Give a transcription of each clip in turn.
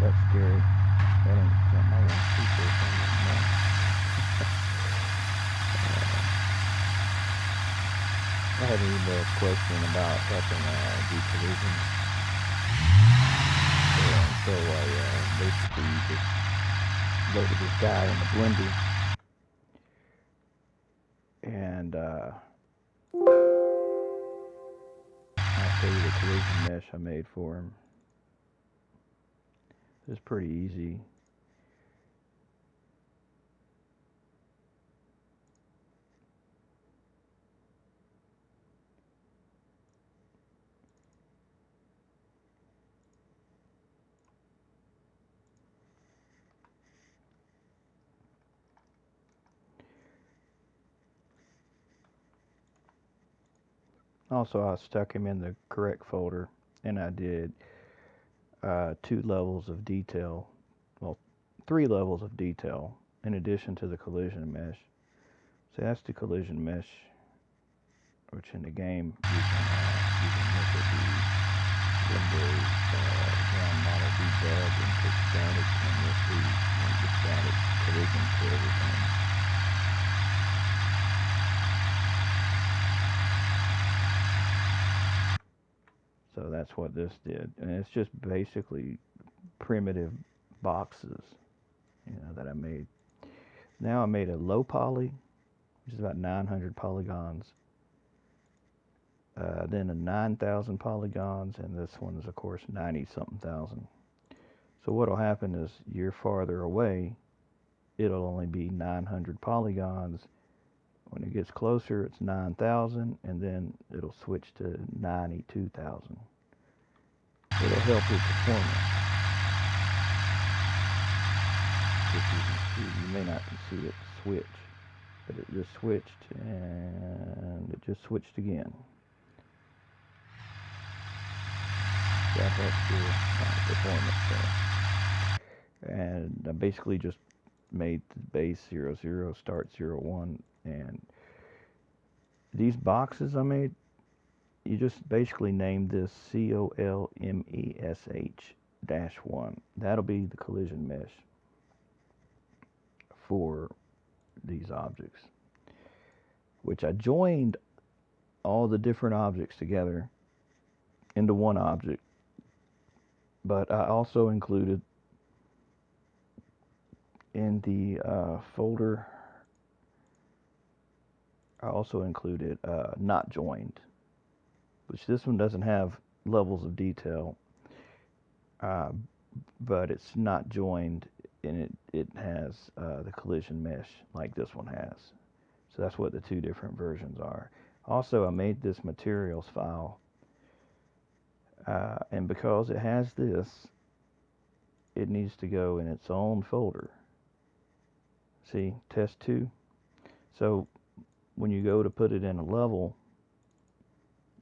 That's scary. That ain't something I want to see for something. I had an email question about helping do collisions. And so I basically just loaded this guy in the Blender. And I'll show you the collision mesh I made for him. It's pretty easy. Also, I stuck him in the correct folder, and I did 2 levels of detail, well, 3 levels of detail in addition to the collision mesh. So that's the collision mesh, which in the game you can look at the Windows ground model debug and put static, and you'll see the static collision to everything. So that's what this did, and it's just basically primitive boxes, that I made. Now I made a low poly, which is about 900 polygons, then a 9,000 polygons, and this one is of course 90-something thousand. So what'll happen is you're farther away, it'll only be 900 polygons. When it gets closer, it's 9,000, and then it'll switch to 92,000. It'll help your performance. You may not see it switch, but it just switched, and it just switched again. That helps your performance there. And I basically just made the base 00, start 01, and these boxes I made, you just basically name this COLMESH-1. That'll be the collision mesh for these objects, which I joined all the different objects together into one object, but I also included in the folder, I also included not joined, which this one doesn't have levels of detail, but it's not joined, and it has the collision mesh like this one has. So that's what the 2 different versions are. Also, I made this materials file, and because it has this, it needs to go in its own folder. See, test 2. So when you go to put it in a level,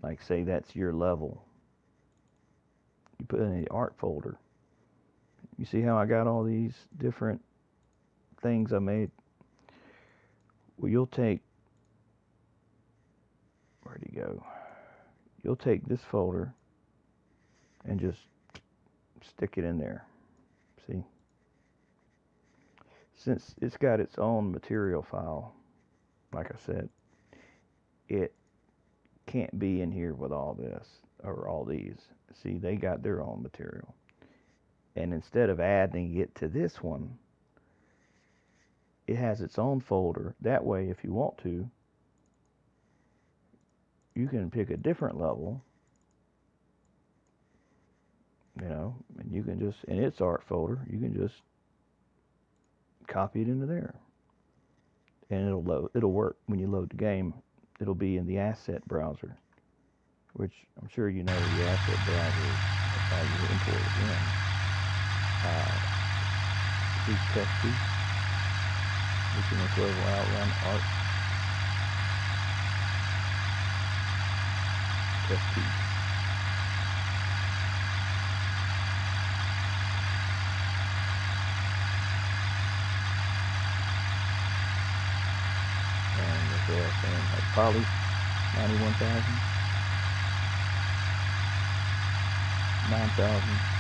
like say that's your level, you put it in the art folder. You see how I got all these different things I made? Well, you'll take, where'd he go? You'll take this folder and just stick it in there. See? Since it's got its own material file, like I said, it can't be in here with all this or all these. See, they got their own material. And instead of adding it to this one, it has its own folder. That way, if you want to, you can pick a different level, and you can just, in its art folder, you can just copy it into there. And it'll work when you load the game. It'll be in the asset browser, which I'm sure you know the asset browser is how you import it in. See test 2, which in this level outrun art. Test 2. And that's what I was saying, like poly, 91,000, 9,000,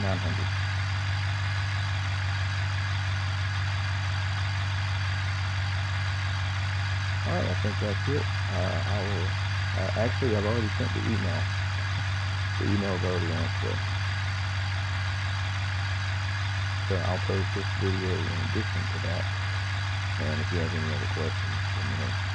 900. Alright, I think that's it. I will, actually I've already sent the email. The email's already on its way. So I'll post this video in addition to that. And if you have any other questions, let me know.